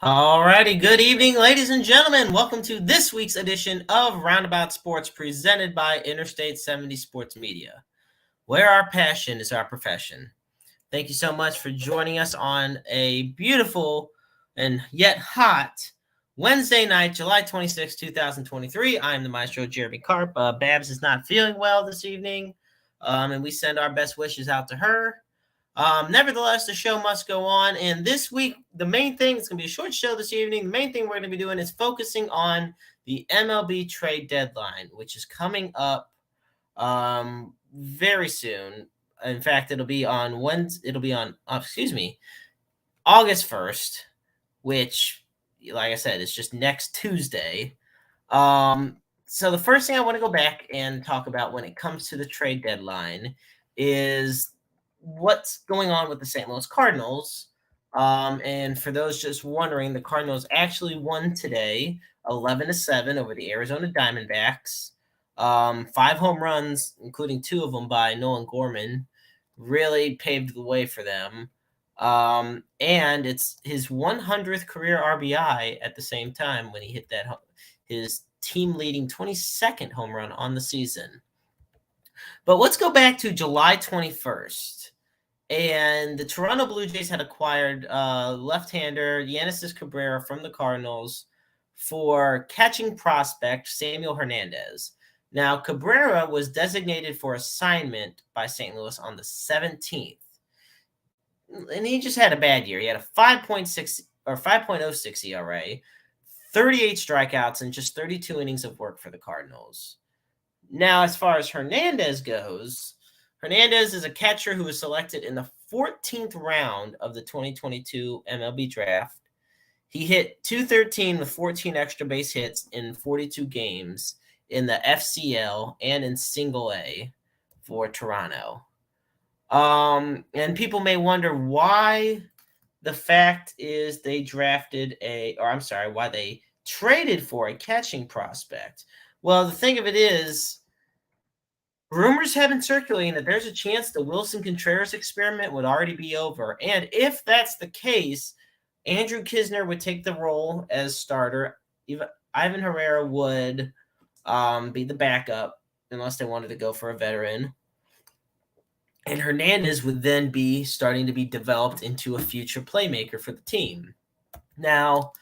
Alrighty, good evening, ladies and gentlemen. Welcome to this week's edition of Roundabout Sports presented by Interstate 70 Sports Media, where our passion is our profession. Thank you so much for joining us on a beautiful and yet hot Wednesday night, July 26, 2023. I'm the maestro, Jeremy Karp. Babs is not feeling well this evening, and we send our best wishes out to her. Nevertheless, the show must go on. And this week, the main thing, it's going to be a short show this evening. The main thing we're going to be doing is focusing on the MLB Trade Deadline, which is coming up very soon. In fact, it'll be on Wednesday. It'll be on, August 1st, which, like I said, is just next Tuesday. So the first thing I want to go back and talk about when it comes to the trade deadline is what's going on with the St. Louis Cardinals. And for those just wondering, the Cardinals actually won today 11-7 over the Arizona Diamondbacks. 5 home runs, including 2 of them by Nolan Gorman, really paved the way for them. And it's his 100th career RBI at the same time when he hit his team-leading 22nd home run on the season. But let's go back to July 21st. And the Toronto Blue Jays had acquired left-hander Yoenis Cabrera from the Cardinals for catching prospect Samuel Hernandez. Now, Cabrera was designated for assignment by St. Louis on the 17th. And he just had a bad year. He had a 5.06 ERA, 38 strikeouts, and just 32 innings of work for the Cardinals. Now, as far as Hernandez goes, Hernandez is a catcher who was selected in the 14th round of the 2022 MLB draft. He hit .213 with 14 extra base hits in 42 games in the FCL and in Single A for Toronto. And people may wonder why the fact is they why they traded for a catching prospect. Well, the thing of it is, rumors have been circulating that there's a chance the Wilson Contreras experiment would already be over. And if that's the case, Andrew Kisner would take the role as starter. Ivan Herrera would be the backup unless they wanted to go for a veteran. And Hernandez would then be starting to be developed into a future playmaker for the team. Now,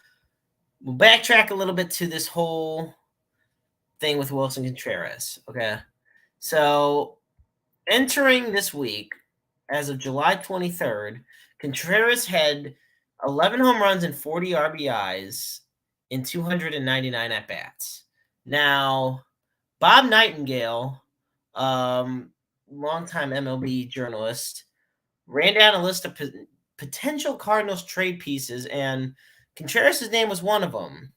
we'll backtrack a little bit to this whole thing with Wilson Contreras, okay? So, entering this week, as of July 23rd, Contreras had 11 home runs and 40 RBIs in 299 at-bats. Now, Bob Nightingale, longtime MLB journalist, ran down a list of potential Cardinals trade pieces, and Contreras' name was one of them.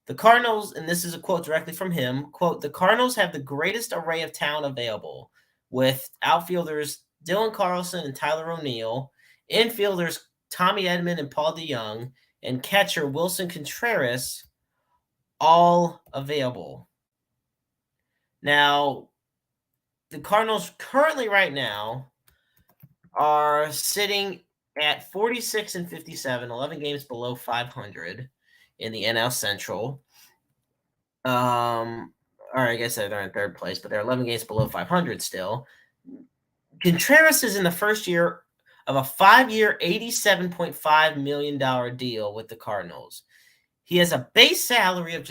The Cardinals, and this is a quote directly from him, quote, "The Cardinals have the greatest array of talent available, with outfielders Dylan Carlson and Tyler O'Neill, infielders Tommy Edman and Paul DeYoung, and catcher Wilson Contreras, all available." Now, the Cardinals currently right now are sitting at 46-57, 11 games below 500 in the NL Central. Or I guess they're in third place, but they're 11 games below 500 still. Contreras is in the first year of a 5-year, $87.5 million deal with the Cardinals. He has a base salary of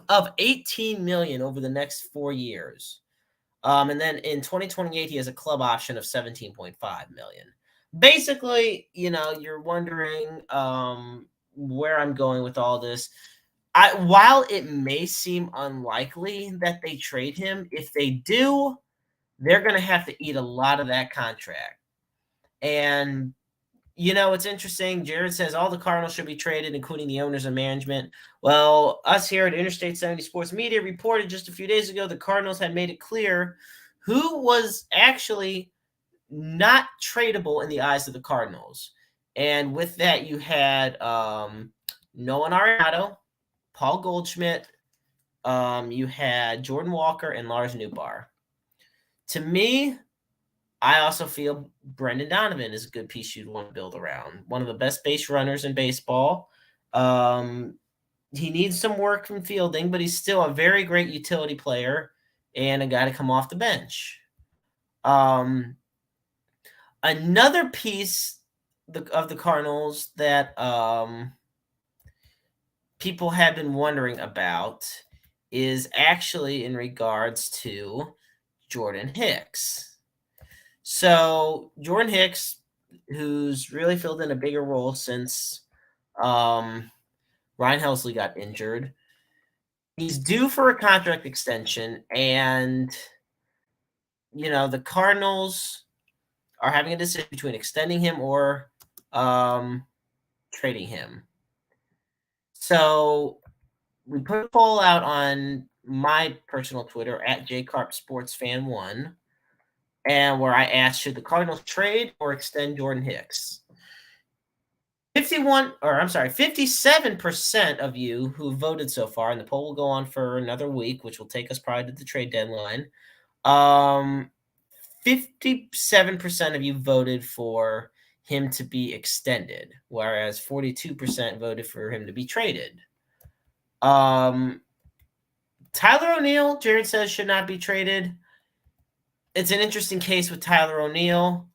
of $18 million over the next 4 years. And then in 2028, he has a club option of $17.5 million. Basically, you're wondering where I'm going with all this. While it may seem unlikely that they trade him, if they do, they're going to have to eat a lot of that contract. And, it's interesting. Jared says all the Cardinals should be traded, including the owners and management. Well, us here at Interstate 70 Sports Media reported just a few days ago the Cardinals had made it clear who was actually not tradable in the eyes of the Cardinals. And with that, you had Nolan Arenado, Paul Goldschmidt, you had Jordan Walker, and Lars Nootbaar. To me, I also feel Brendan Donovan is a good piece you'd want to build around. One of the best base runners in baseball. He needs some work from fielding, but he's still a very great utility player and a guy to come off the bench. Another piece of the Cardinals that people have been wondering about is actually in regards to Jordan Hicks. So Jordan Hicks, who's really filled in a bigger role since Ryan Helsley got injured, he's due for a contract extension, and the Cardinals are having a decision between extending him or trading him. So we put a poll out on my personal Twitter at jcarpsportsfan1, and where I asked, should the Cardinals trade or extend Jordan Hicks? 57% of you who voted so far, and the poll will go on for another week, which will take us probably to the trade deadline. 57% of you voted for him to be extended, whereas 42% voted for him to be traded. Tyler O'Neill, Jared says, should not be traded. It's an interesting case with Tyler O'Neill.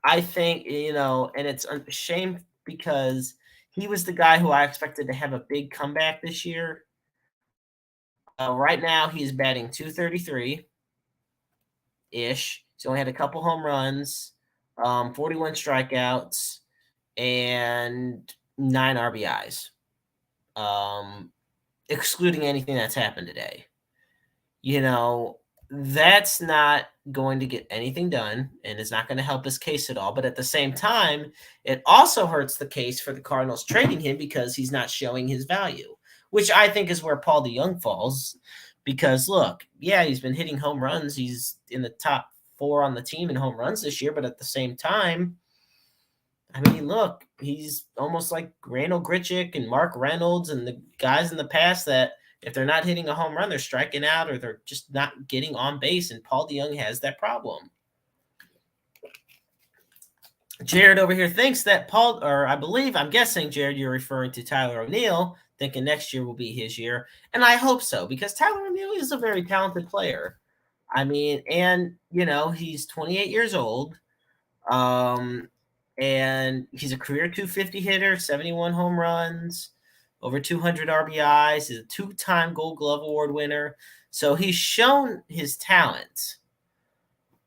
I think, and it's a shame because he was the guy who I expected to have a big comeback this year. Right now, he's batting .233-ish. He's only had a couple home runs, 41 strikeouts, and 9 RBIs, excluding anything that's happened today. That's not going to get anything done, and it's not going to help his case at all. But at the same time, it also hurts the case for the Cardinals trading him because he's not showing his value, which I think is where Paul DeJong falls. Because look, yeah, he's been hitting home runs. He's in the top 4 on the team in home runs this year. But at the same time, I mean, look, he's almost like Randall Grichuk and Mark Reynolds and the guys in the past that if they're not hitting a home run, they're striking out or they're just not getting on base, and Paul DeJong has that problem. Jared over here thinks that I'm guessing, Jared, you're referring to Tyler O'Neill, thinking next year will be his year. And I hope so, because Tyler O'Neill is a very talented player. I mean, and, he's 28 years old. And he's a career .250 hitter, 71 home runs, over 200 RBIs. He's a 2-time Gold Glove Award winner. So he's shown his talent.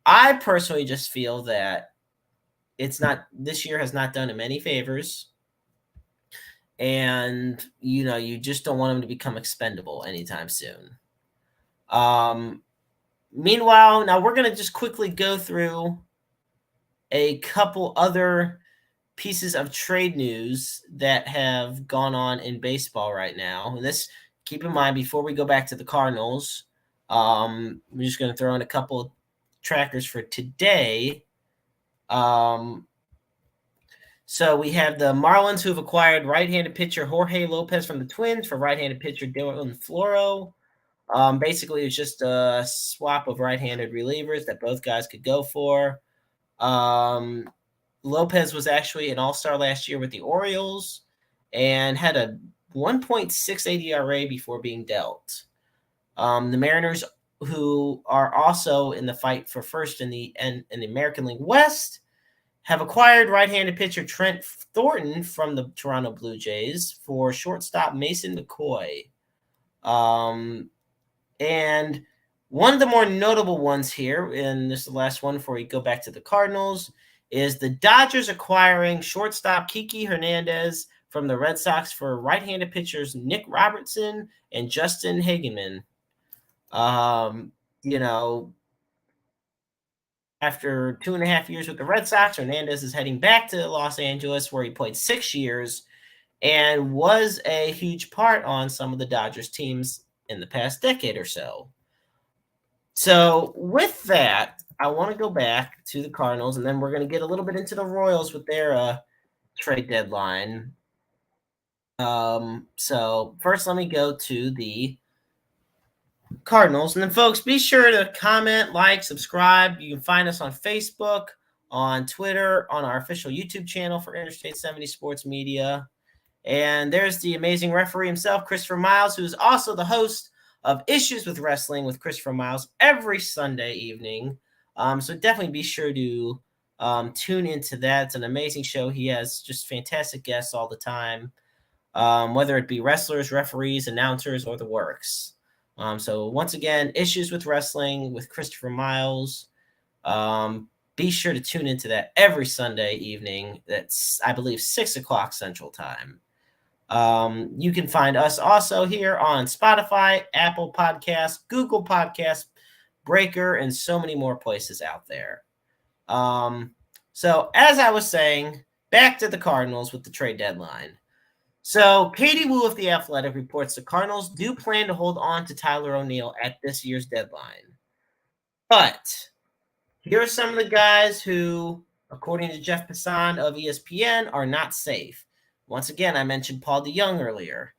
I personally just feel that this year has not done him any favors. And, you just don't want him to become expendable anytime soon. Meanwhile, now we're going to just quickly go through a couple other pieces of trade news that have gone on in baseball right now. And this, keep in mind, before we go back to the Cardinals, we're just going to throw in a couple of trackers for today. So we have the Marlins, who have acquired right-handed pitcher Jorge Lopez from the Twins for right-handed pitcher Dylan Floro. Basically, it's just a swap of right-handed relievers that both guys could go for. Lopez was actually an all-star last year with the Orioles and had a 1.68 ERA before being dealt. The Mariners, who are also in the fight for first in the American League West, have acquired right-handed pitcher Trent Thornton from the Toronto Blue Jays for shortstop Mason McCoy. And one of the more notable ones here, and this is the last one before we go back to the Cardinals, is the Dodgers acquiring shortstop Kiki Hernandez from the Red Sox for right-handed pitchers Nick Robertson and Justin Hageman. After 2.5 years with the Red Sox, Hernandez is heading back to Los Angeles, where he played 6 years and was a huge part on some of the Dodgers teams in the past decade or so. So with that, I want to go back to the Cardinals, and then we're going to get a little bit into the Royals with their trade deadline. So first, let me go to the Cardinals. And then, folks, be sure to comment, like, subscribe. You can find us on Facebook, on Twitter, on our official YouTube channel for Interstate 70 Sports Media. And there's the amazing referee himself, Christopher Miles, who is also the host of Issues with Wrestling with Christopher Miles every Sunday evening. So definitely be sure to tune into that. It's an amazing show. He has just fantastic guests all the time, whether it be wrestlers, referees, announcers, or the works. So once again, Issues with Wrestling with Christopher Miles. Be sure to tune into that every Sunday evening. That's, I believe, 6 o'clock Central Time. You can find us also here on Spotify, Apple Podcasts, Google Podcasts, Breaker, and so many more places out there. So as I was saying, back to the Cardinals with the trade deadline. So Katie Wu of The Athletic reports the Cardinals do plan to hold on to Tyler O'Neill at this year's deadline. But here are some of the guys who, according to Jeff Passan of ESPN, are not safe. Once again, I mentioned Paul DeJong earlier.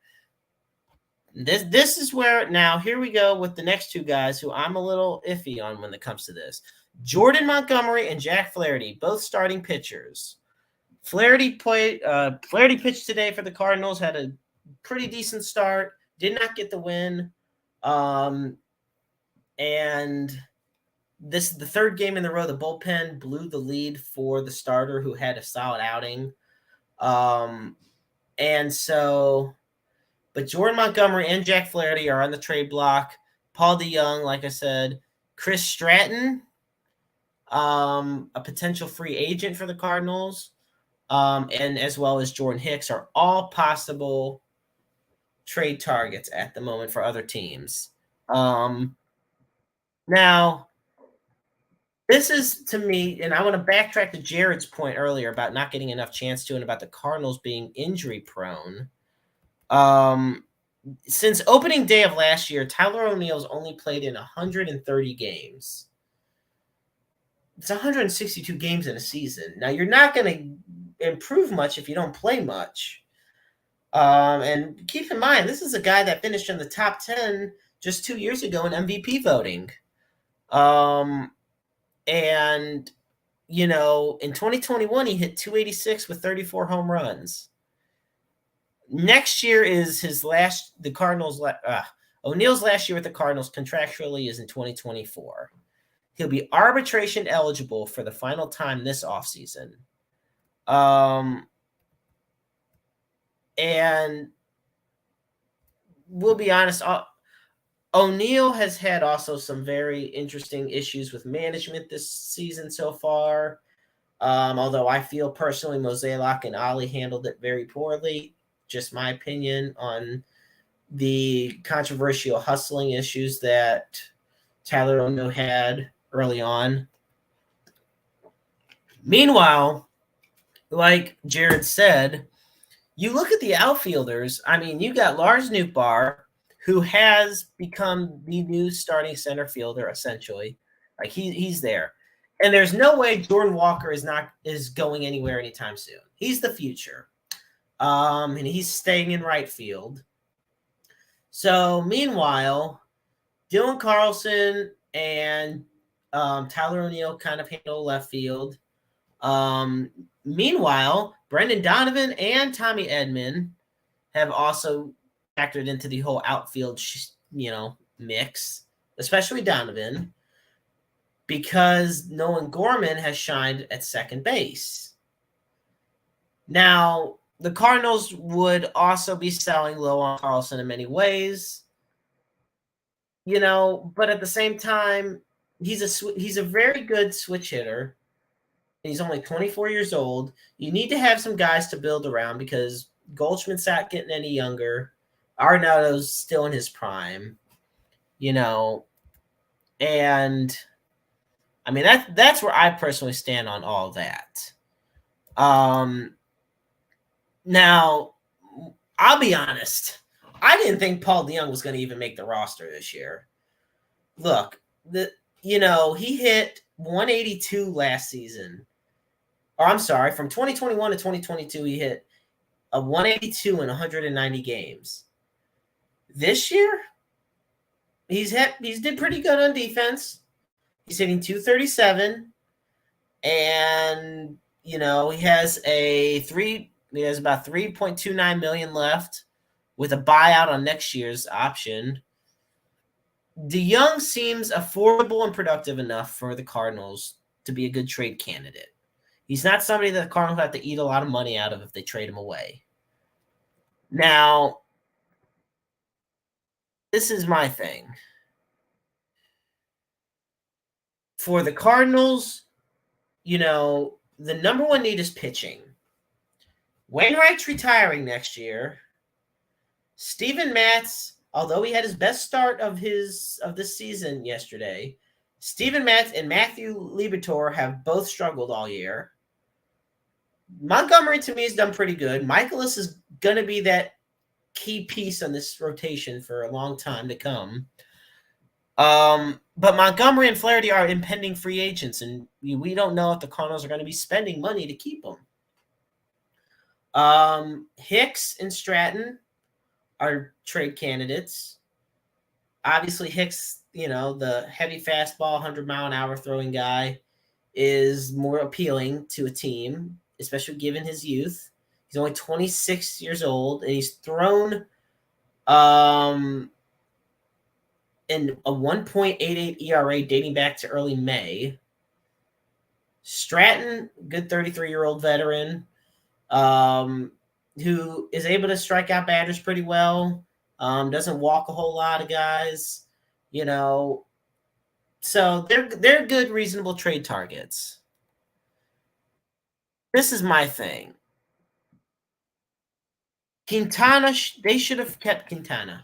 This is where, now here we go with the next two guys who I'm a little iffy on when it comes to this. Jordan Montgomery and Jack Flaherty, both starting pitchers. Flaherty pitched today for the Cardinals, had a pretty decent start, did not get the win. And this is the third game in a row the bullpen blew the lead for the starter who had a solid outing. And so, but Jordan Montgomery and Jack Flaherty are on the trade block. Paul DeJong, like I said, Chris Stratton, a potential free agent for the Cardinals, and as well as Jordan Hicks are all possible trade targets at the moment for other teams. Now, this is, to me, and I want to backtrack to Jared's point earlier about not getting enough chance to and about the Cardinals being injury prone. Since opening day of last year, Tyler O'Neill's only played in 130 games. It's 162 games in a season. Now, you're not going to improve much if you don't play much. And keep in mind, this is a guy that finished in the top 10 just 2 years ago in MVP voting. And, you know, in 2021, he hit 286 with 34 home runs. Next year is O'Neill's last year with the Cardinals contractually is in 2024. He'll be arbitration eligible for the final time this offseason. And we'll be honest, O'Neill has had also some very interesting issues with management this season so far. Although I feel personally Mozeliak and Ali handled it very poorly. Just my opinion on the controversial hustling issues that Tyler O'Neill had early on. Meanwhile, like Jared said, you look at the outfielders. I mean, you got Lars Nootbaar, who has become the new starting center fielder, essentially. Like he's there. And there's no way Jordan Walker is going anywhere anytime soon. He's the future. And he's staying in right field. So meanwhile, Dylan Carlson and Tyler O'Neill kind of handle left field. Meanwhile, Brendan Donovan and Tommy Edman have also factored into the whole outfield, mix, especially Donovan, because Nolan Gorman has shined at second base. Now, the Cardinals would also be selling low on Carlson in many ways, but at the same time, he's a very good switch hitter. He's only 24 years old. You need to have some guys to build around because Goldschmidt's not getting any younger. Arenado's still in his prime, and I mean that's where I personally stand on all that. Now, I'll be honest. I didn't think Paul DeJong was going to even make the roster this year. Look, he hit 182 last season. Or I'm sorry, from 2021 to 2022, he hit a 182 in 190 games. This year, he's did pretty good on defense. He's hitting 237, and he has about 3.29 million left with a buyout on next year's option. DeYoung seems affordable and productive enough for the Cardinals to be a good trade candidate. He's not somebody that the Cardinals have to eat a lot of money out of if they trade him away. Now, this is my thing. For the Cardinals, the number one need is pitching. Wainwright's retiring next year. Steven Matz, although he had his best start of this season yesterday, Steven Matz and Matthew Liberatore have both struggled all year. Montgomery, to me, has done pretty good. Michaelis is going to be that key piece on this rotation for a long time to come. But Montgomery and Flaherty are impending free agents, and we don't know if the Cardinals are going to be spending money to keep them. Hicks and Stratton are trade candidates. Obviously, Hicks, the heavy fastball, 100-mile-an-hour throwing guy, is more appealing to a team, especially given his youth. He's only 26 years old, and he's thrown in a 1.88 ERA dating back to early May. Stratton, good 33-year-old veteran, who is able to strike out batters pretty well, doesn't walk a whole lot of guys, So they're good, reasonable trade targets. This is my thing. Quintana, they should have kept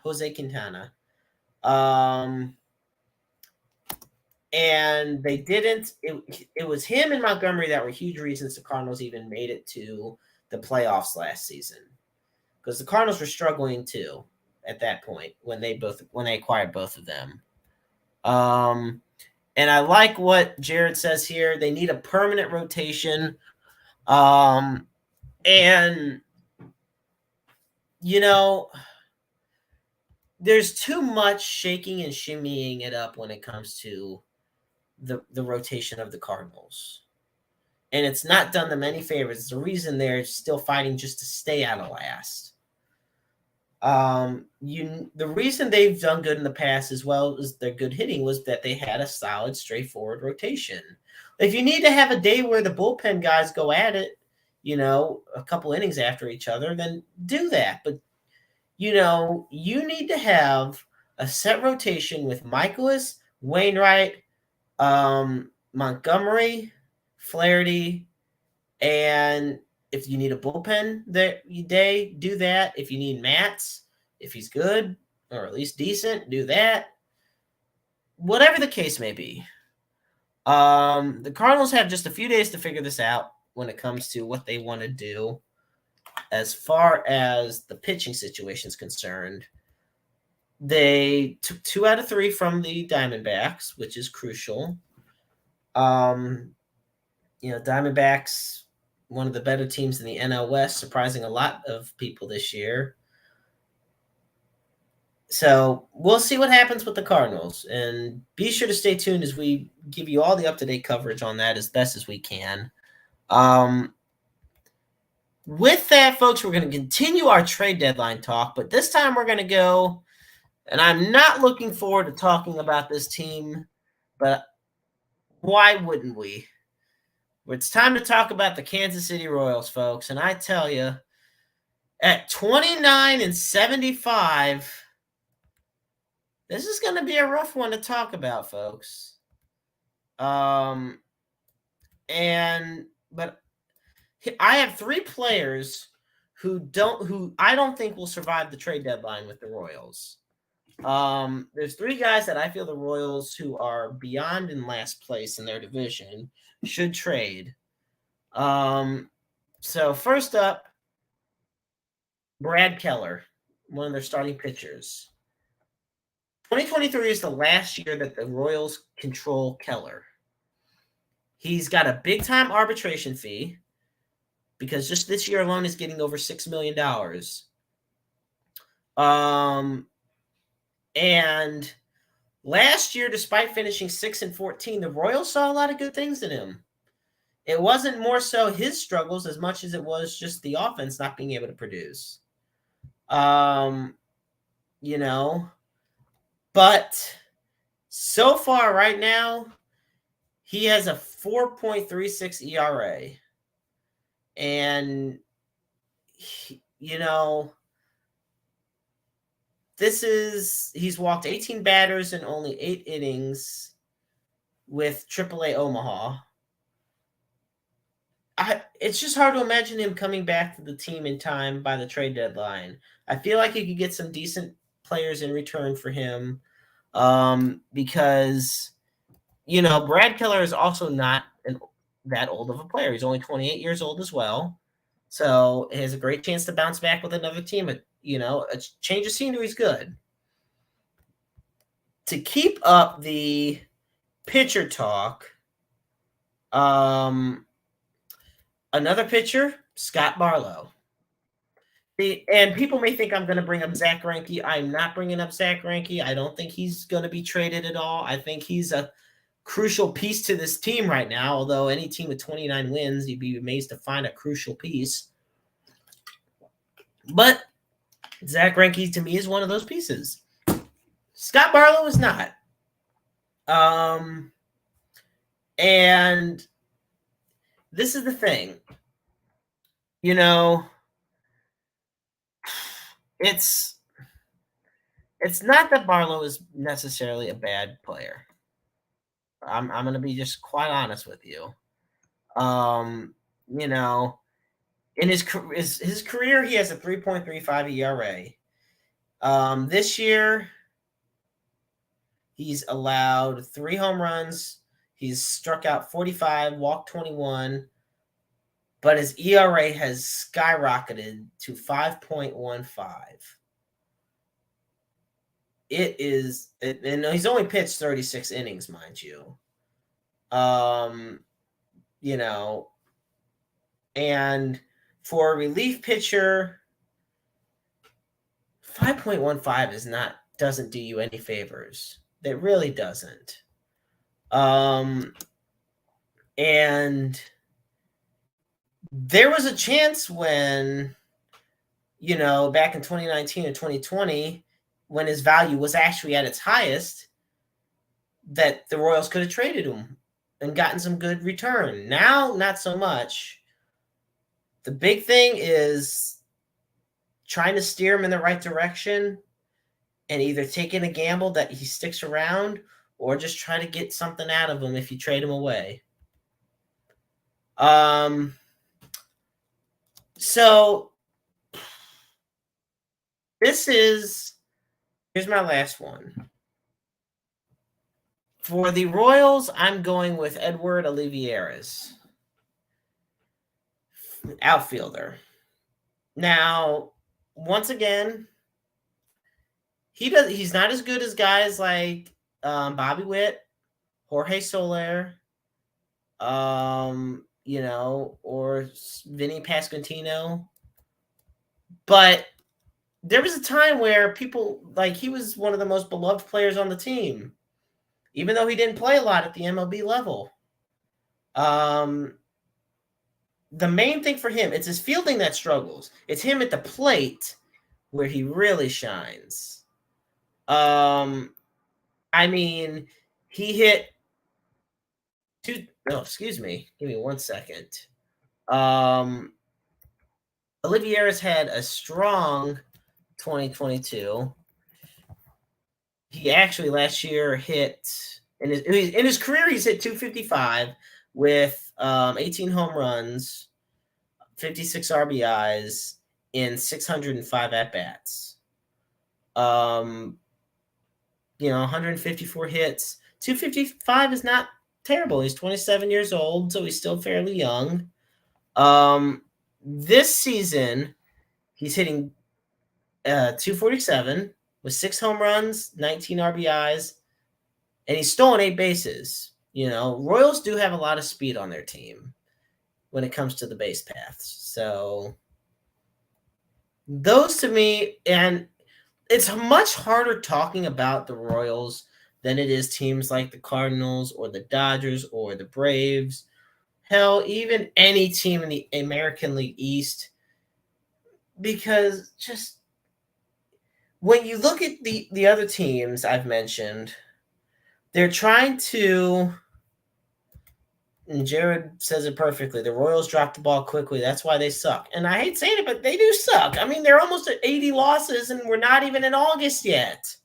Jose Quintana. And they didn't. It was him and Montgomery that were huge reasons the Cardinals even made it to the playoffs last season, because the Cardinals were struggling too at that point when they acquired both of them. And I like what Jared says here. They need a permanent rotation. And there's too much shaking and shimmying it up when it comes to the rotation of the Cardinals. And it's not done them any favors. It's the reason they're still fighting just to stay out of last. The reason they've done good in the past, as well as their good hitting, was that they had a solid, straightforward rotation. If you need to have a day where the bullpen guys go at it, a couple innings after each other, then do that. But, you need to have a set rotation with Michaelis, Wainwright, Montgomery, Flaherty, and if you need a bullpen day, do that. If you need Matz, if he's good or at least decent, do that. Whatever the case may be. The Cardinals have just a few days to figure this out when it comes to what they want to do as far as the pitching situation is concerned. They took 2 out of 3 from the Diamondbacks, which is crucial. Diamondbacks, one of the better teams in the NL West, surprising a lot of people this year. So we'll see what happens with the Cardinals, and be sure to stay tuned as we give you all the up-to-date coverage on that as best as we can. With that, folks, we're going to continue our trade deadline talk, but this time we're going to go, and I'm not looking forward to talking about this team, but why wouldn't we? It's time to talk about the Kansas City Royals, folks, and I tell you, at 29-75, this is going to be a rough one to talk about, folks. But I have 3 players who I don't think will survive the trade deadline with the Royals. There's 3 guys that I feel the Royals, who are beyond in last place in their division, should trade. So first up, Brad Keller, one of their starting pitchers. 2023 is the last year that the Royals control Keller. He's got a big-time arbitration fee because just this year alone is getting over $6 million. And Last year, despite finishing 6-14, the Royals saw a lot of good things in him. It wasn't more so his struggles as much as it was just the offense not being able to produce. You know, but so far right now, he has a 4.36 ERA. And, he's walked 18 batters in only 8 innings with AAA Omaha. It's just hard to imagine him coming back to the team in time by the trade deadline. I feel like you could get some decent players in return for him, because, Brad Keller is also not that old of a player. He's only 28 years old as well. So he has a great chance to bounce back with another team. A change of scenery is good. To keep up the pitcher talk, another pitcher, Scott Barlow. And people may think I'm going to bring up Zach Greinke. I'm not bringing up Zach Greinke. I don't think he's going to be traded at all. I think he's a crucial piece to this team right now, although any team with 29 wins, you'd be amazed to find a crucial piece. But Zach Greinke, to me, is one of those pieces. Scott Barlow is not. And this is the thing. It's not that Barlow is necessarily a bad player. I'm going to be just quite honest with you. In his career, he has a 3.35 ERA. This year, he's allowed 3 home runs. He's struck out 45, walked 21, but his ERA has skyrocketed to 5.15. It is, and he's only pitched 36 innings, mind you. And for a relief pitcher, 5.15 doesn't do you any favors. It really doesn't. And there was a chance when, back in 2019 and 2020, when his value was actually at its highest, that the Royals could have traded him and gotten some good return. Now, not so much. The big thing is trying to steer him in the right direction and either taking a gamble that he sticks around or just try to get something out of him if you trade him away. So here's my last one. For the Royals, I'm going with Edward Olivares, outfielder. Now, once again, he's not as good as guys like Bobby Witt, Jorge Soler, or Vinny Pasquantino. But there was a time where people, he was one of the most beloved players on the team, even though he didn't play a lot at the MLB level. The main thing for him, it's his fielding that struggles. It's him at the plate where he really shines. He hit excuse me. Give me 1 second. Olivares had a strong 2022. He actually last year hit in his career, he's hit 255 with 18 home runs, 56 RBIs in 605 at-bats. 154 hits. 255 is not terrible. He's 27 years old, so he's still fairly young. This season, he's hitting 247 with 6 home runs, 19 RBIs, and he's stolen 8 bases. Royals do have a lot of speed on their team when it comes to the base paths. So those to me, and it's much harder talking about the Royals than it is teams like the Cardinals or the Dodgers or the Braves. Hell, even any team in the American League East. Because just when you look at the other teams I've mentioned, they're trying to, and Jared says it perfectly, the Royals drop the ball quickly. That's why they suck. And I hate saying it, but they do suck. I mean, they're almost at 80 losses, and we're not even in August yet.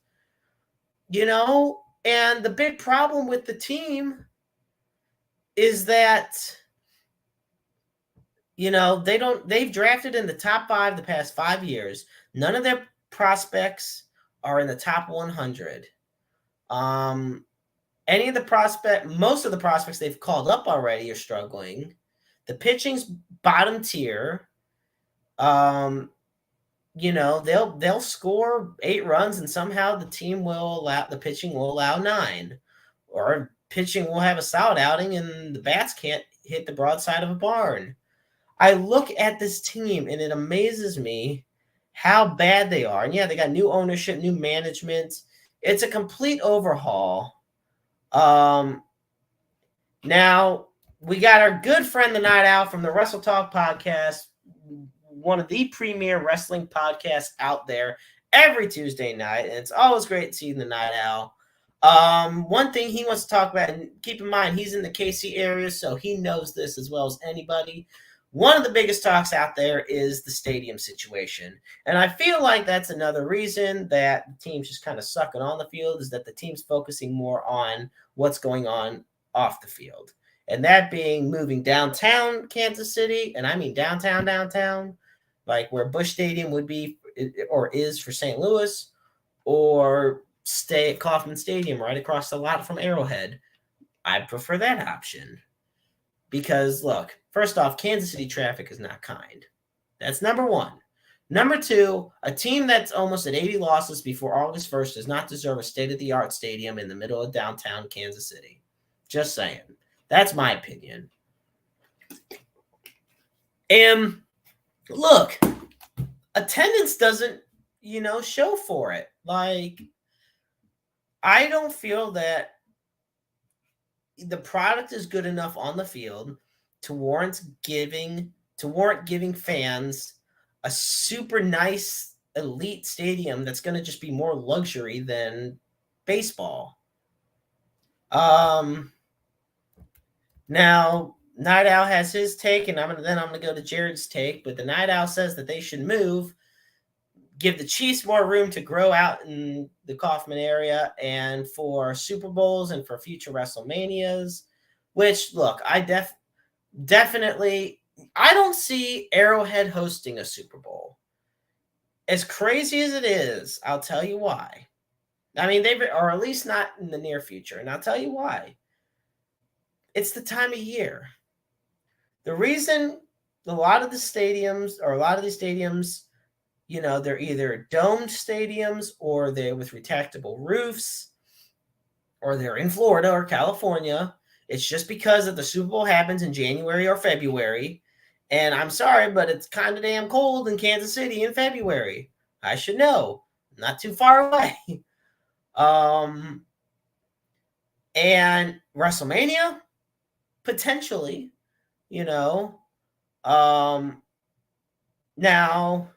And the big problem with the team is that, they've drafted in the top 5 the past 5 years. None of their prospects are in the top 100. Most of the prospects they've called up already are struggling. The pitching's bottom tier. They'll score 8 runs and somehow the pitching will allow 9. Or pitching will have a solid outing and the bats can't hit the broadside of a barn. I look at this team and it amazes me how bad they are. And yeah, they got new ownership, new management. It's a complete overhaul. Now we got our good friend, the Night Owl from the Wrestle Talk podcast, one of the premier wrestling podcasts out there every Tuesday night. And it's always great seeing the Night Owl. One thing he wants to talk about, and keep in mind, he's in the KC area, so he knows this as well as anybody. One of the biggest talks out there is the stadium situation. And I feel like that's another reason that the team's just kind of sucking on the field, is that the team's focusing more on what's going on off the field. And that being moving downtown Kansas City, and I mean downtown, like where Busch Stadium would be or is for St. Louis, or stay at Kauffman Stadium right across the lot from Arrowhead. I prefer that option. Because, look, first off, Kansas City traffic is not kind. That's number one. Number two, a team that's almost at 80 losses before August 1st does not deserve a state-of-the-art stadium in the middle of downtown Kansas City. Just saying. That's my opinion. And, look, attendance doesn't, show for it. Like, I don't feel that the product is good enough on the field to warrant giving fans a super nice elite stadium that's going to just be more luxury than baseball. Now Night Owl has his take, and I'm going to go to Jared's take. But the Night Owl says that they should move, give the Chiefs more room to grow out in the Kauffman area, and for Super Bowls and for future WrestleManias, which, look, I definitely, I don't see Arrowhead hosting a Super Bowl. As crazy as it is, I'll tell you why. I mean, or at least not in the near future, and I'll tell you why. It's the time of year. The reason a lot of these stadiums, they're either domed stadiums or they're with retractable roofs, or they're in Florida or California. It's just because that the Super Bowl happens in January or February. And I'm sorry, but it's kind of damn cold in Kansas City in February. I should know. Not too far away. And WrestleMania, potentially, Now,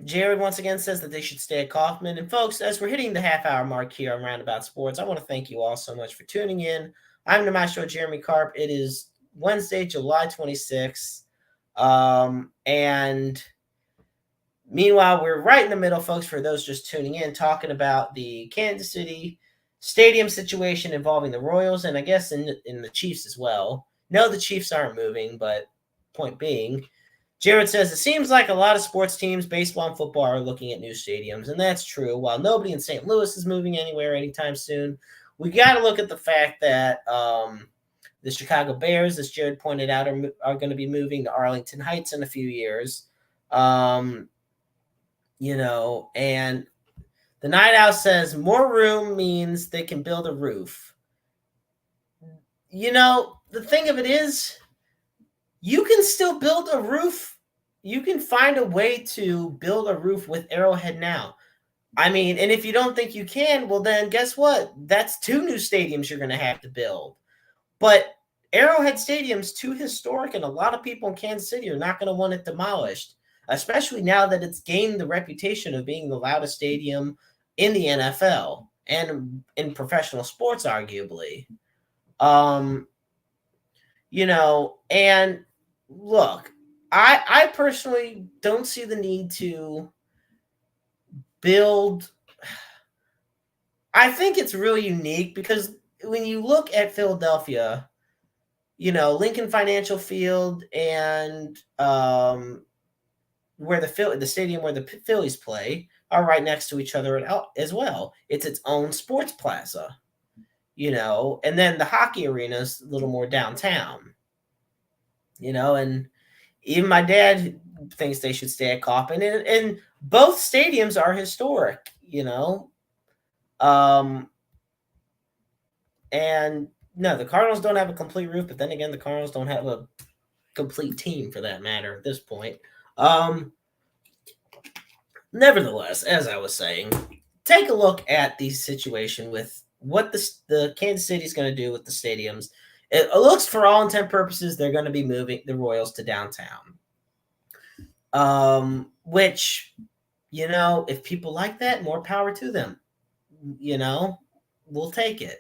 Jared once again says that they should stay at Kauffman. And folks, as we're hitting the half-hour mark here on Roundabout Sports, I want to thank you all so much for tuning in. I'm the maestro, Jeremy Karp. It is Wednesday, July 26th. And meanwhile, we're right in the middle, folks, for those just tuning in, talking about the Kansas City stadium situation involving the Royals, and I guess in the Chiefs as well. No, the Chiefs aren't moving, but point being, Jared says, it seems like a lot of sports teams, baseball and football, are looking at new stadiums, and that's true. While nobody in St. Louis is moving anywhere anytime soon, we got to look at the fact that the Chicago Bears, as Jared pointed out, are going to be moving to Arlington Heights in a few years. And the Night Owl says more room means they can build a roof. The thing of it is, you can still build a roof. You can find a way to build a roof with Arrowhead now. I mean, and if you don't think you can, well, then guess what? That's 2 new stadiums you're going to have to build. But Arrowhead Stadium's too historic, and a lot of people in Kansas City are not going to want it demolished, especially now that it's gained the reputation of being the loudest stadium in the NFL and in professional sports, arguably. Um, and look, I personally don't see the need to build. I think it's really unique because when you look at Philadelphia, Lincoln Financial Field and where the stadium where the Phillies play are right next to each other as well. It's its own sports plaza, and then the hockey arena is a little more downtown, and even my dad thinks they should stay at Kauffman, and both stadiums are historic, and no, the Cardinals don't have a complete roof, but then again, the Cardinals don't have a complete team for that matter at this point. Nevertheless, as I was saying, take a look at the situation with what the Kansas City is going to do with the stadiums. It looks, for all intent purposes, they're going to be moving the Royals to downtown. Which, if people like that, more power to them. We'll take it.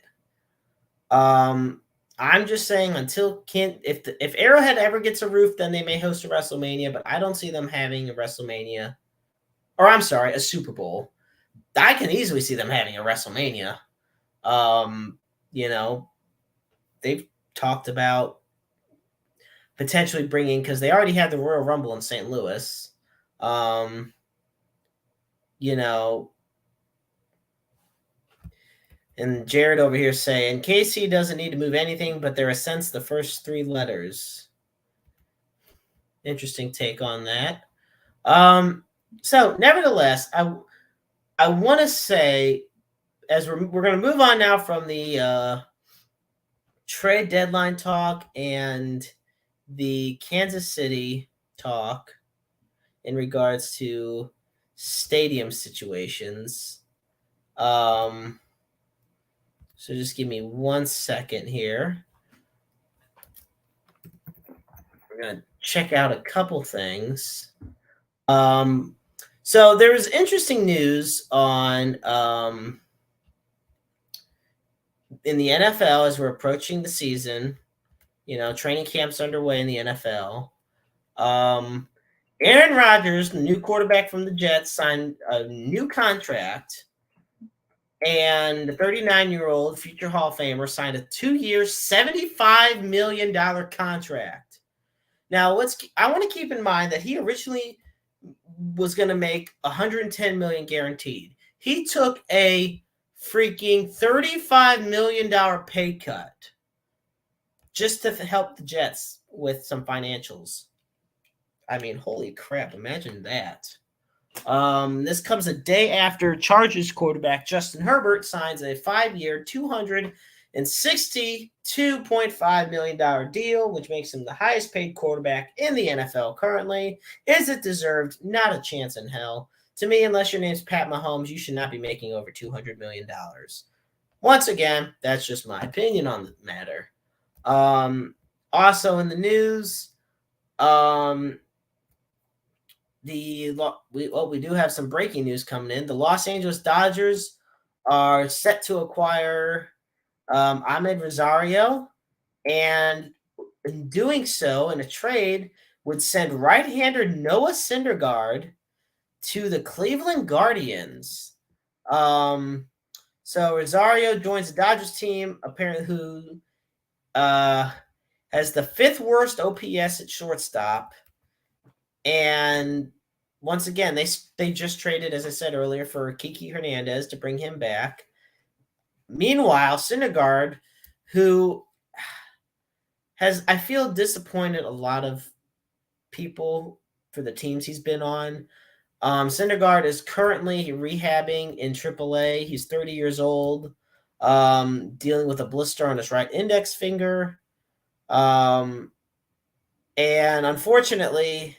I'm just saying if Arrowhead ever gets a roof, then they may host a WrestleMania, but I don't see them having a WrestleMania. Or I'm sorry, a Super Bowl. I can easily see them having a WrestleMania. They've talked about potentially bringing, because they already had the Royal Rumble in St. Louis. And Jared over here saying, KC doesn't need to move anything, but they're essence the first 3 letters. Interesting take on that. So, nevertheless, I want to say, as we're going to move on now from the trade deadline talk and the Kansas City talk in regards to stadium situations. So just give me 1 second here. We're going to check out a couple things. So there was interesting news on in the NFL as we're approaching the season. Training camp's underway in the NFL. Aaron Rodgers, the new quarterback from the Jets, signed a new contract, and the 39-year-old future Hall of Famer signed a 2-year, $75 million contract. Now, I want to keep in mind that he originally was going to make $110 million guaranteed. He took a freaking $35 million pay cut just to help the Jets with some financials. I mean, holy crap, imagine that. This comes a day after Chargers quarterback Justin Herbert signs a 5-year, $262.5 million deal, which makes him the highest paid quarterback in the NFL currently. Is it deserved? Not a chance in hell. To me, unless your name's Pat Mahomes, you should not be making over $200 million. Once again, that's just my opinion on the matter. Also in the news, we do have some breaking news coming in. The Los Angeles Dodgers are set to acquire Ahmed Rosario, and in doing so, in a trade, would send right-hander Noah Syndergaard to the Cleveland Guardians. So Rosario joins the Dodgers team, apparently who has the 5th worst OPS at shortstop. And once again, they just traded, as I said earlier, for Kiki Hernandez to bring him back. Meanwhile, Syndergaard, who has, I feel, disappointed a lot of people for the teams he's been on. Syndergaard is currently rehabbing in AAA. He's 30 years old, dealing with a blister on his right index finger. And unfortunately,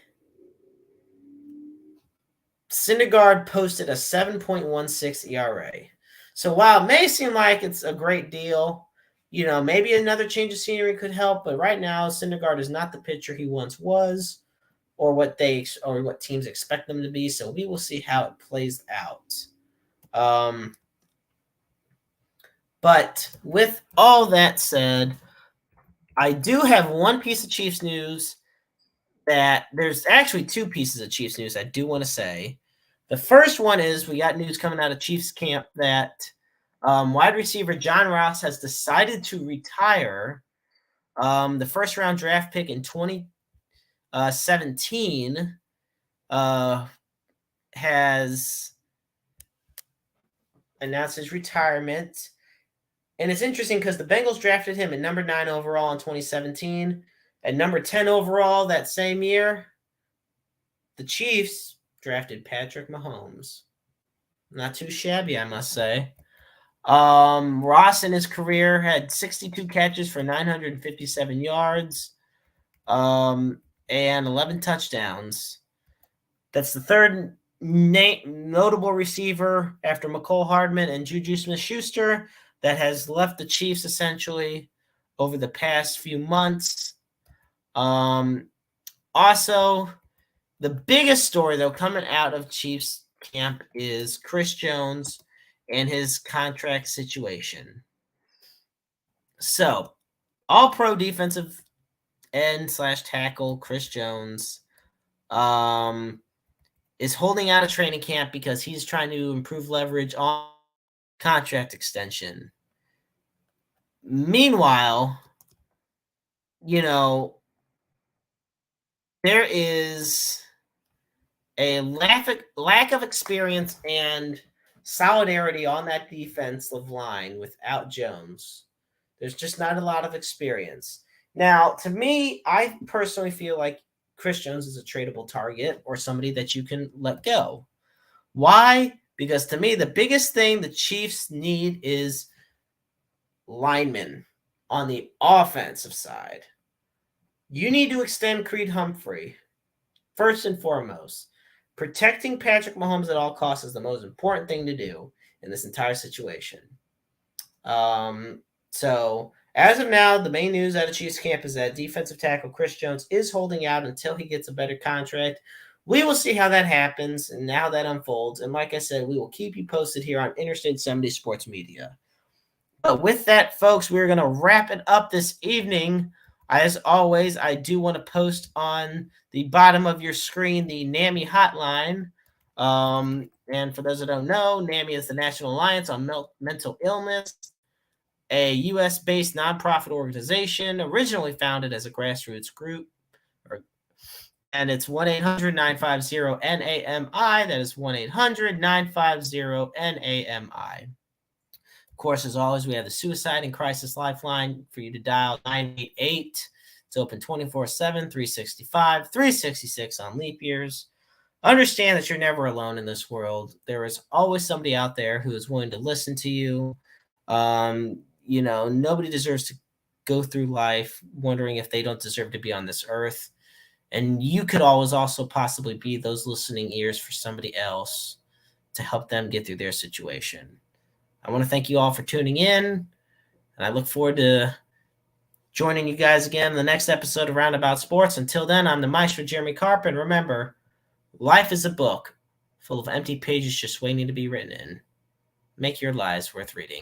Syndergaard posted a 7.16 ERA. So while it may seem like it's a great deal, maybe another change of scenery could help. But right now, Syndergaard is not the pitcher he once was, or what teams expect them to be. So we will see how it plays out. But with all that said, I do have one piece of Chiefs news that there's actually two pieces of Chiefs news I do want to say. The first one is we got news coming out of Chiefs camp that wide receiver John Ross has decided to retire. The first round draft pick in 2017 has announced his retirement. And it's interesting because the Bengals drafted him at number 9 overall in 2017. At number 10 overall that same year, the Chiefs drafted Patrick Mahomes. Not too shabby, I must say. Ross in his career had 62 catches for 957 yards and 11 touchdowns. That's the third notable receiver after McCole Hardman and Juju Smith-Schuster that has left the Chiefs essentially over the past few months. Also, the biggest story, though, coming out of Chiefs camp is Chris Jones and his contract situation. So, all-pro defensive end/tackle Chris Jones is holding out a training camp because he's trying to improve leverage on contract extension. Meanwhile, there is a lack of experience and solidarity on that defensive line without Jones. There's just not a lot of experience. Now, to me, I personally feel like Chris Jones is a tradable target or somebody that you can let go. Why? Because to me, the biggest thing the Chiefs need is linemen on the offensive side. You need to extend Creed Humphrey. First and foremost, protecting Patrick Mahomes at all costs is the most important thing to do in this entire situation. So as of now, the main news out of Chiefs camp is that defensive tackle Chris Jones is holding out until he gets a better contract. We will see how that happens and how that unfolds. And like I said, we will keep you posted here on Interstate 70 Sports Media. But with that, folks, we're going to wrap it up this evening. As always, I do want to post on the bottom of your screen the NAMI hotline. And for those that don't know, NAMI is the National Alliance on Mental Illness, a U.S.-based nonprofit organization originally founded as a grassroots group. And it's 1-800-950-NAMI. That is 1-800-950-NAMI. Of course, as always, we have the Suicide and Crisis Lifeline for you to dial 988. It's open 24/7, 365, 366 on leap years. Understand that you're never alone in this world. There is always somebody out there who is willing to listen to you. Nobody deserves to go through life wondering if they don't deserve to be on this earth. And you could always also possibly be those listening ears for somebody else to help them get through their situation. I want to thank you all for tuning in, and I look forward to joining you guys again in the next episode of Roundabout Sports. Until then, I'm the Maestro Jeremy Carp, and remember, life is a book full of empty pages just waiting to be written in. Make your lives worth reading.